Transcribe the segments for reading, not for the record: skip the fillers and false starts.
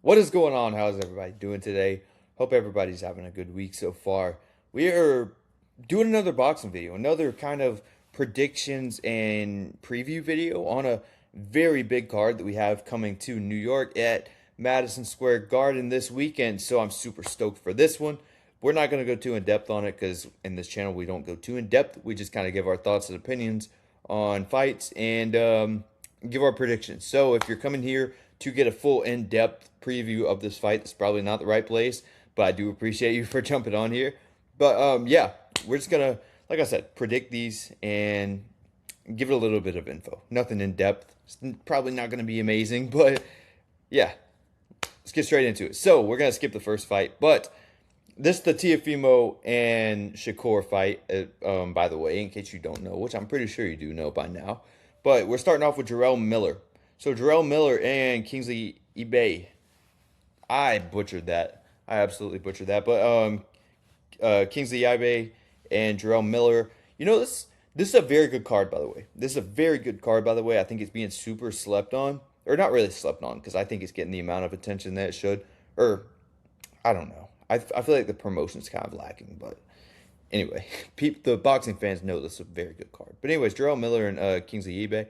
What is going on? How's everybody doing today? Hope everybody's having a good week so far. We are doing another boxing video, another kind of predictions and preview video on a very big card that we have coming to New York at Madison Square Garden this weekend. So I'm super stoked for this one. We're not going to go too in depth on it because in this channel we don't go too in depth. We just kind of give our thoughts and opinions on fights and give our predictions. So if you're coming here to get a full in-depth preview of this fight, it's probably not the right place, but I do appreciate you for jumping on here. But yeah, we're just gonna, like I said, predict these and give it a little bit of info. Nothing in depth. It's probably not gonna be amazing, but yeah, let's get straight into it. So we're gonna skip the first fight, but this is the Teofimo and Shakur fight, by the way, in case you don't know, which I'm pretty sure you do know by now. But we're starting off with Jarrell Miller. So Jarrell Miller and Kingsley eBay. I butchered that. I absolutely butchered that. But Kingsley eBay and Jarrell Miller. You know, this is a very good card, by the way. This is a very good card, by the way. I think it's being super slept on. Or not really slept on, because I think it's getting the amount of attention that it should. Or, I don't know. I feel like the promotion's kind of lacking, but anyway, the boxing fans know this is a very good card. But anyways, Jarrell Miller and Kingsley eBay.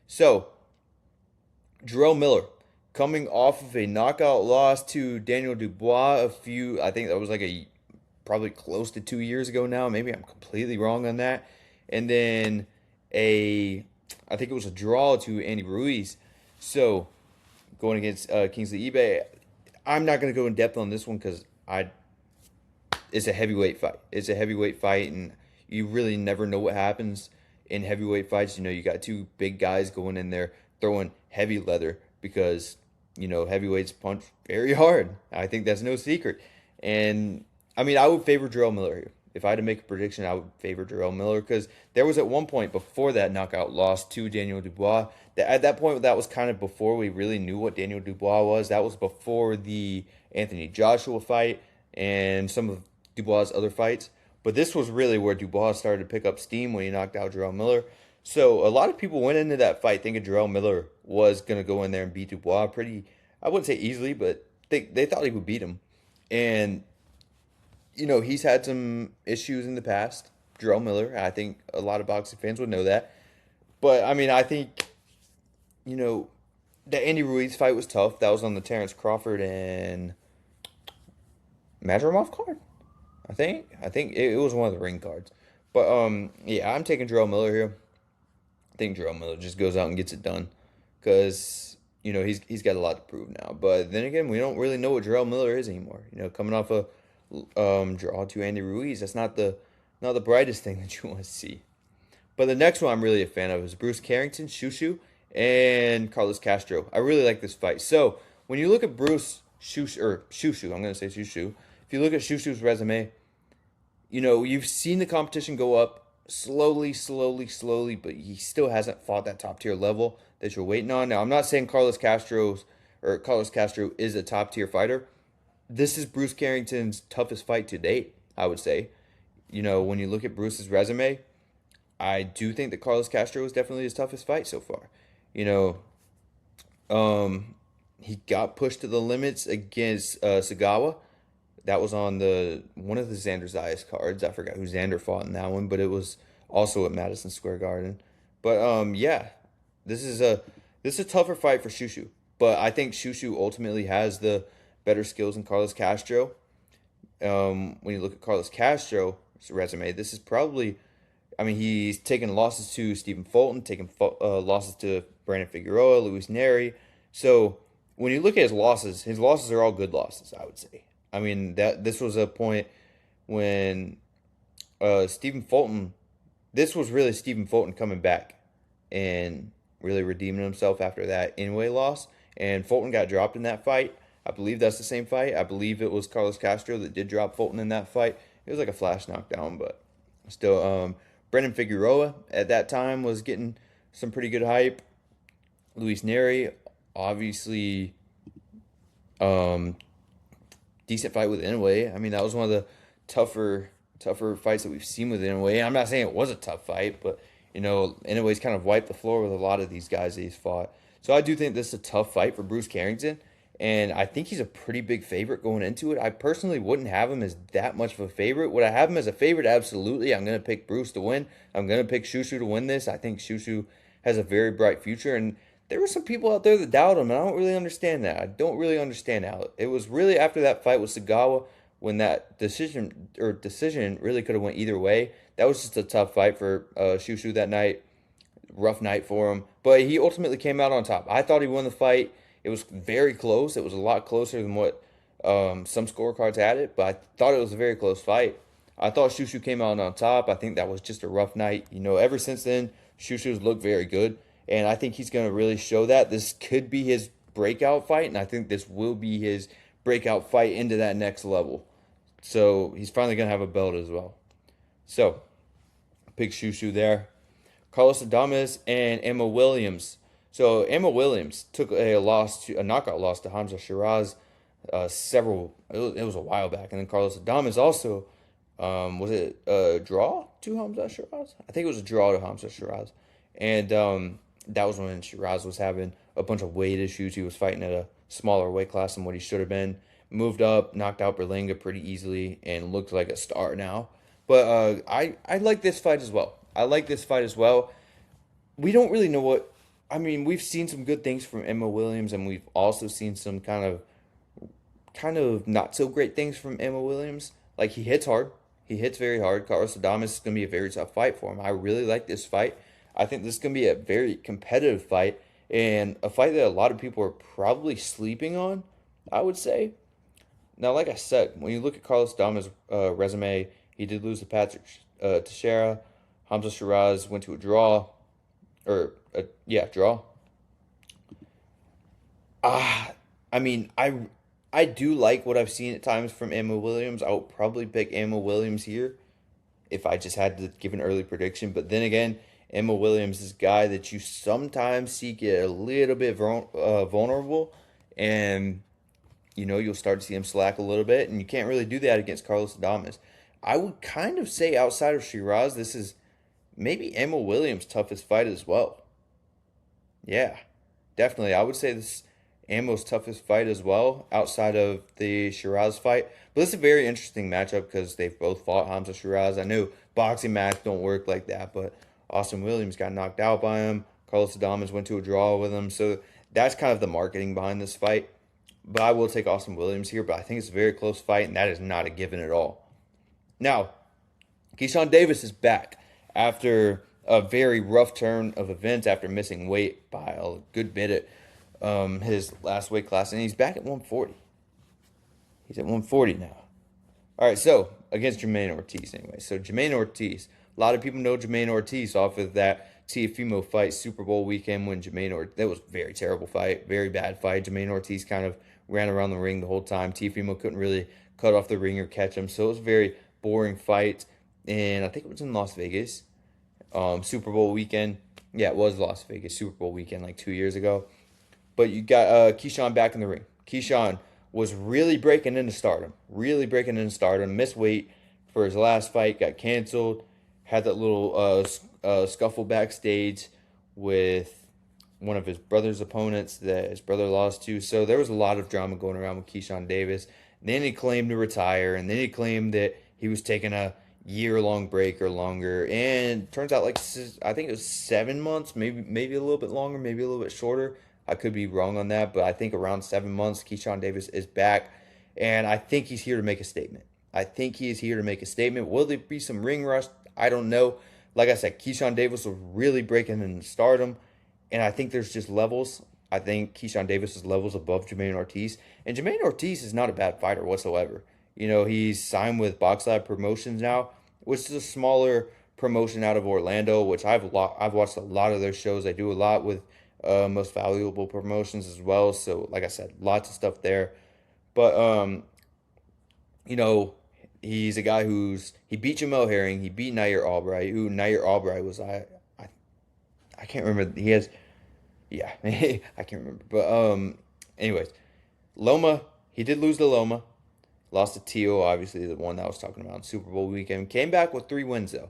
So, Jarrell Miller coming off of a knockout loss to Daniel Dubois I think that was like probably close to 2 years ago now. Maybe I'm completely wrong on that. And then I think it was a draw to Andy Ruiz. So, going against Kingsley eBay, I'm not going to go in depth on this one because it's a heavyweight fight. It's a heavyweight fight, and you really never know what happens in heavyweight fights. You know, you got two big guys going in there throwing heavy leather because, you know, heavyweights punch very hard. I think that's no secret. And, I mean, I would favor Jarrell Miller here. If I had to make a prediction, I would favor Jarrell Miller because there was at one point before that knockout loss to Daniel Dubois. At that point, that was kind of before we really knew what Daniel Dubois was. That was before the Anthony Joshua fight and some of Dubois' other fights. But this was really where Dubois started to pick up steam when he knocked out Jarrell Miller. So a lot of people went into that fight thinking Jarrell Miller was going to go in there and beat Dubois pretty, I wouldn't say easily, but they thought he would beat him. And, you know, he's had some issues in the past, Jarrell Miller. I think a lot of boxing fans would know that. But, I mean, I think, you know, the Andy Ruiz fight was tough. That was on the Terrence Crawford and Madrimov card, I think. It was one of the ring cards. But, yeah, I'm taking Jarrell Miller here. I think Jarrell Miller just goes out and gets it done because, you know, he's got a lot to prove now. But then again, we don't really know what Jarrell Miller is anymore. You know, coming off a draw to Andy Ruiz, that's not the brightest thing that you want to see. But the next one I'm really a fan of is Bruce Carrington, Shushu, and Carlos Castro. I really like this fight. So when you look at Bruce Shushu, I'm going to say Shushu. If you look at Shushu's resume, you know, you've seen the competition go up slowly, but he still hasn't fought that top tier level that you're waiting on. Now, I'm not saying Carlos Castro is a top tier fighter. This is Bruce Carrington's toughest fight to date, I would say. You know, when you look at Bruce's resume, I do think that Carlos Castro is definitely his toughest fight so far. You know, he got pushed to the limits against Sagawa. That was on one of the Xander Zayas cards. I forgot who Xander fought in that one, but it was also at Madison Square Garden. But yeah, this is a tougher fight for Shushu. But I think Shushu ultimately has the better skills than Carlos Castro. When you look at Carlos Castro's resume, this is probably, I mean, he's taken losses to Stephen Fulton, taken losses to Brandon Figueroa, Luis Neri. So when you look at his losses are all good losses, I would say. I mean, this was a point when Stephen Fulton, this was really Stephen Fulton coming back and really redeeming himself after that Inoue loss. And Fulton got dropped in that fight. I believe that's the same fight. I believe it was Carlos Castro that did drop Fulton in that fight. It was like a flash knockdown, but still, Brandon Figueroa at that time was getting some pretty good hype. Luis Neri, obviously, decent fight with Inoue. I mean, that was one of the tougher fights that we've seen with Inoue. I'm not saying it was a tough fight, but, you know, Inoue's kind of wiped the floor with a lot of these guys that he's fought. So I do think this is a tough fight for Bruce Carrington. and I think he's a pretty big favorite going into it. I personally wouldn't have him as that much of a favorite. Would I have him as a favorite? Absolutely. I'm going to pick Bruce to win. I'm going to pick Shushu to win this. I think Shushu has a very bright future, and there were some people out there that doubt him, and I don't really understand that. I don't really understand how it was really after that fight with Sagawa when that decision really could have went either way. That was just a tough fight for Shushu that night. Rough night for him, but he ultimately came out on top. I thought he won the fight. It was very close. It was a lot closer than what some scorecards had it, but I thought it was a very close fight. I thought Shushu came out on top. I think that was just a rough night. Ever since then, Shushu's looked very good, and I think he's going to really show that. This could be his breakout fight, and I think this will be his breakout fight into that next level. So he's finally going to have a belt as well. So, pick Shushu there. Carlos Adames and Emma Williams. So Emma Williams took a knockout loss to Hamza Shiraz. It was a while back, and then Carlos Adames also was it a draw to Hamza Shiraz? I think it was a draw to Hamza Shiraz, and that was when Shiraz was having a bunch of weight issues. He was fighting at a smaller weight class than what he should have been. Moved up, knocked out Berlanga pretty easily, and looked like a star now. But I like this fight as well. We don't really know what. I mean, we've seen some good things from Emma Williams, and we've also seen some kind of not so great things from Emma Williams. Like, he hits hard. He hits very hard. Carlos Adames is going to be a very tough fight for him. I really like this fight. I think this is going to be a very competitive fight, and a fight that a lot of people are probably sleeping on, I would say. Now, like I said, when you look at Carlos Adames' resume, he did lose to Patrick Teixeira. Hamza Shiraz went to a draw. Draw. I mean, I do like what I've seen at times from Emma Williams. I would probably pick Emma Williams here if I just had to give an early prediction. But then again, Emma Williams is a guy that you sometimes see get a little bit vulnerable, and you'll start to see him slack a little bit, and you can't really do that against Carlos Adames. I would kind of say outside of Shiraz, this is maybe Emma Williams' toughest fight as well. Yeah, definitely. I would say this Emma's toughest fight as well, outside of the Shiraz fight. But this is a very interesting matchup because they've both fought Hamza Shiraz. I know boxing matches don't work like that, but Austin Williams got knocked out by him. Carlos Adames went to a draw with him. So that's kind of the marketing behind this fight. But I will take Austin Williams here, but I think it's a very close fight, and that is not a given at all. Now, Keyshawn Davis is back after a very rough turn of events after missing weight by a good bit at his last weight class, and he's back at 140. He's at 140 now. All right, so against Jermaine Ortiz anyway. So Jermaine Ortiz, a lot of people know Jermaine Ortiz off of that Teofimo fight Super Bowl weekend when that was a very terrible fight, very bad fight. Jermaine Ortiz kind of ran around the ring the whole time. Teofimo couldn't really cut off the ring or catch him, so it was a very boring fight. And I think it was in Las Vegas. Super Bowl weekend. Yeah, it was Las Vegas Super Bowl weekend like 2 years ago. But you got Keyshawn back in the ring. Keyshawn was really breaking into stardom. Missed weight for his last fight. Got canceled. Had that little scuffle backstage with one of his brother's opponents that his brother lost to. So there was a lot of drama going around with Keyshawn Davis. And then he claimed to retire. And then he claimed that he was taking a year-long break or longer, and turns out I think it was 7 months, maybe a little bit longer, maybe a little bit shorter. I could be wrong on that, but I think around 7 months, Keyshawn Davis is back, and I think he's here to make a statement. Will there be some ring rust? I don't know. Like I said, Keyshawn Davis was really breaking into stardom, and I think there's just levels. I think Keyshawn Davis is levels above Jermaine Ortiz, and Jermaine Ortiz is not a bad fighter whatsoever. He's signed with Box Lab Promotions now, which is a smaller promotion out of Orlando, which I've watched a lot of their shows. They do a lot with Most Valuable Promotions as well. So, like I said, lots of stuff there. But, he's a guy he beat Jamel Herring. He beat Nair Albright, who Nair Albright was, I can't remember. I can't remember. But, anyways, Loma, he did lose to Loma. Lost to Teo, obviously the one that I was talking about in Super Bowl weekend. Came back with 3 wins, though.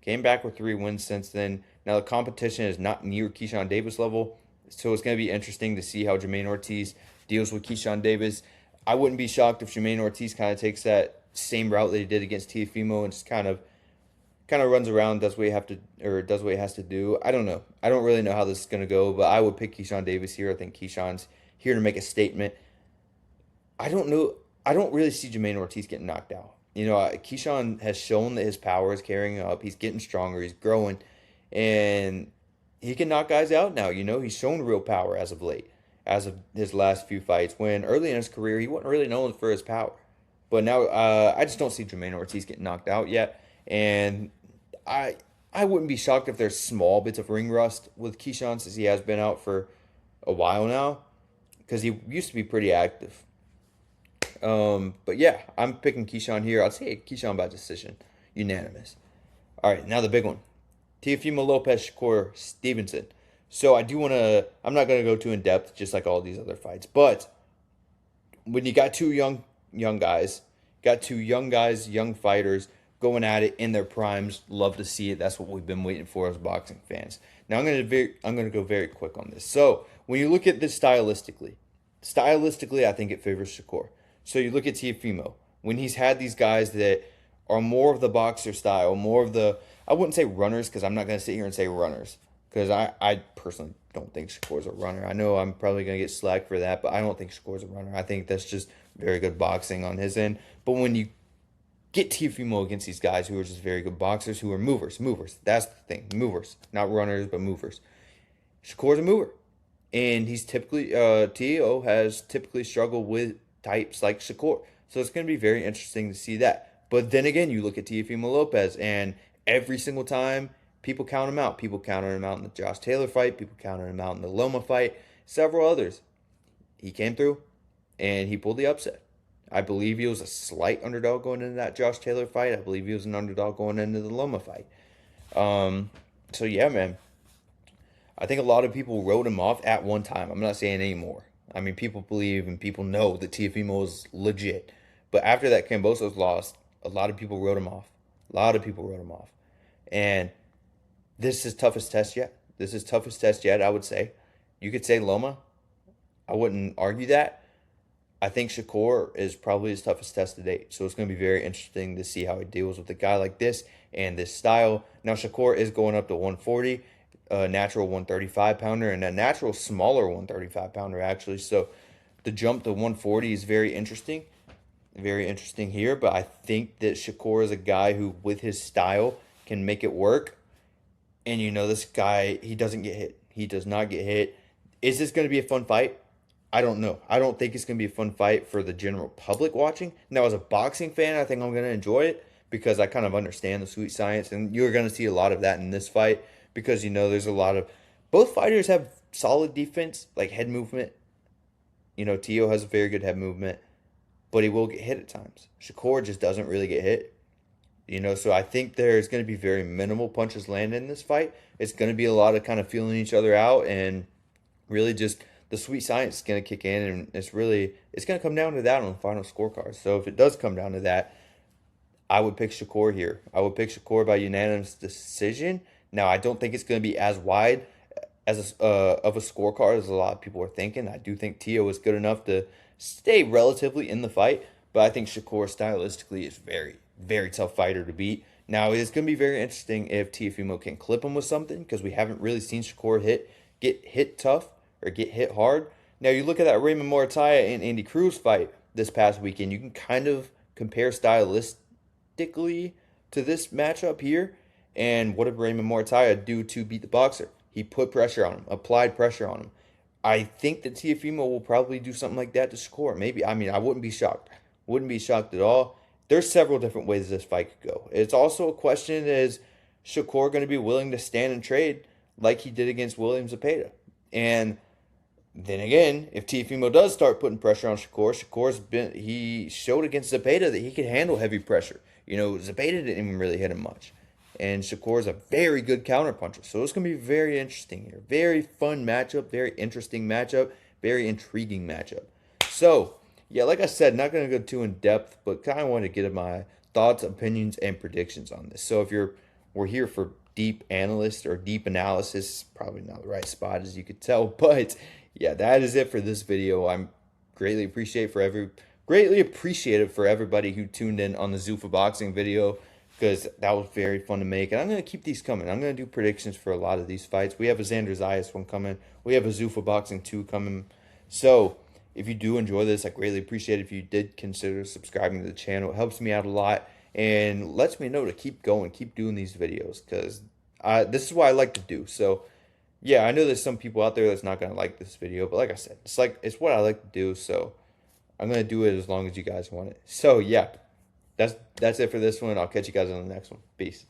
Since then. Now, the competition is not near Keyshawn Davis level, so it's going to be interesting to see how Jermaine Ortiz deals with Keyshawn Davis. I wouldn't be shocked if Jermaine Ortiz kind of takes that same route that he did against Teofimo and just kind of runs around, does what he have to, or does what he has to do. I don't know. I don't really know how this is going to go, but I would pick Keyshawn Davis here. I think Keyshawn's here to make a statement. I don't know. I don't really see Jermaine Ortiz getting knocked out. Keyshawn has shown that his power is carrying up. He's getting stronger. He's growing, and he can knock guys out now. He's shown real power as of late, as of his last few fights. When early in his career, he wasn't really known for his power, but now I just don't see Jermaine Ortiz getting knocked out yet. And I wouldn't be shocked if there's small bits of ring rust with Keyshawn, since he has been out for a while now, because he used to be pretty active. But yeah, I'm picking Keyshawn here. I'd say Keyshawn by decision, unanimous. All right, now the big one. Teofimo Lopez, Shakur Stevenson. So I'm not going to go too in depth, just like all these other fights. But when you got two young guys, young fighters going at it in their primes, love to see it. That's what we've been waiting for as boxing fans. Now I'm going to go very quick on this. So when you look at this stylistically, I think it favors Shakur. So you look at Teofimo, when he's had these guys that are more of the boxer style, more of the, I wouldn't say runners, because I'm not going to sit here and say runners, because I personally don't think Shakur's a runner. I know I'm probably going to get slack for that, but I don't think Shakur's a runner. I think that's just very good boxing on his end. But when you get Teofimo against these guys who are just very good boxers, who are movers, that's the thing, movers, not runners, but movers. Shakur's a mover, and he's typically, Teo has typically struggled with types like Shakur. So it's going to be very interesting to see that. But then again, you look at Teofimo Lopez, and every single time people count him out. People counted him out in the Josh Taylor fight. People counted him out in the Loma fight. Several others. He came through, and he pulled the upset. I believe he was a slight underdog going into that Josh Taylor fight. I believe he was an underdog going into the Loma fight. So yeah, man. I think a lot of people wrote him off at one time. I'm not saying anymore. I mean, people believe and people know that Teofimo is legit. But after that Kambosos lost, a lot of people wrote him off. And this is toughest test yet. I would say. You could say Loma. I wouldn't argue that. I think Shakur is probably his toughest test to date. So it's going to be very interesting to see how he deals with a guy like this and this style. Now, Shakur is going up to 140. Natural 135 pounder and a natural smaller 135 pounder, actually. So the jump to 140 is very interesting here. But I think that Shakur is a guy who, with his style, can make it work. And this guy, he doesn't get hit. He does not get hit. Is this going to be a fun fight? I don't know. I don't think it's going to be a fun fight for the general public watching. Now, as a boxing fan, I think I'm going to enjoy it because I kind of understand the sweet science, and you're going to see a lot of that in this fight. Because, there's a lot of... Both fighters have solid defense, like head movement. Teo has a very good head movement, but he will get hit at times. Shakur just doesn't really get hit. So I think there's going to be very minimal punches landed in this fight. It's going to be a lot of kind of feeling each other out, and really just the sweet science is going to kick in, and it's going to come down to that on the final scorecard. So if it does come down to that, I would pick Shakur here. I would pick Shakur by unanimous decision. Now, I don't think it's going to be as wide as of a scorecard as a lot of people are thinking. I do think Teo is good enough to stay relatively in the fight, but I think Shakur stylistically is very, very tough fighter to beat. Now, it's going to be very interesting if Teofimo can clip him with something, because we haven't really seen Shakur get hit tough or get hit hard. Now, you look at that Raymond Morataya and Andy Cruz fight this past weekend, you can kind of compare stylistically to this matchup here. And what did Raymond Morataya do to beat the boxer? He put pressure on him, applied pressure on him. I think that Teofimo will probably do something like that to Shakur. Maybe. I mean, I wouldn't be shocked. Wouldn't be shocked at all. There's several different ways this fight could go. It's also a question, is Shakur going to be willing to stand and trade like he did against William Zepeda? And then again, if Teofimo does start putting pressure on Shakur, he showed against Zepeda that he could handle heavy pressure. Zepeda didn't even really hit him much. And Shakur is a very good counterpuncher. So it's going to be very interesting here. Very fun matchup. Very interesting matchup. Very intriguing matchup. So, yeah, like I said, not going to go too in depth, but kind of want to get my thoughts, opinions, and predictions on this. So if we're here for deep analyst or deep analysis, probably not the right spot as you could tell. But, yeah, that is it for this video. I'm greatly appreciated for everybody who tuned in on the Zuffa boxing video, because that was very fun to make. And I'm going to keep these coming. I'm going to do predictions for a lot of these fights. We have a Xander Zayas one coming. We have a Zuffa boxing 2 coming. So if you do enjoy this, I greatly appreciate it if you did consider subscribing to the channel. It helps me out a lot and lets me know to keep going, keep doing these videos, because this is what I like to do. So yeah, I know there's some people out there that's not going to like this video, but like I said, it's what I like to do, so I'm going to do it as long as you guys want it. So yeah, that's it for this one. I'll catch you guys on the next one. Peace.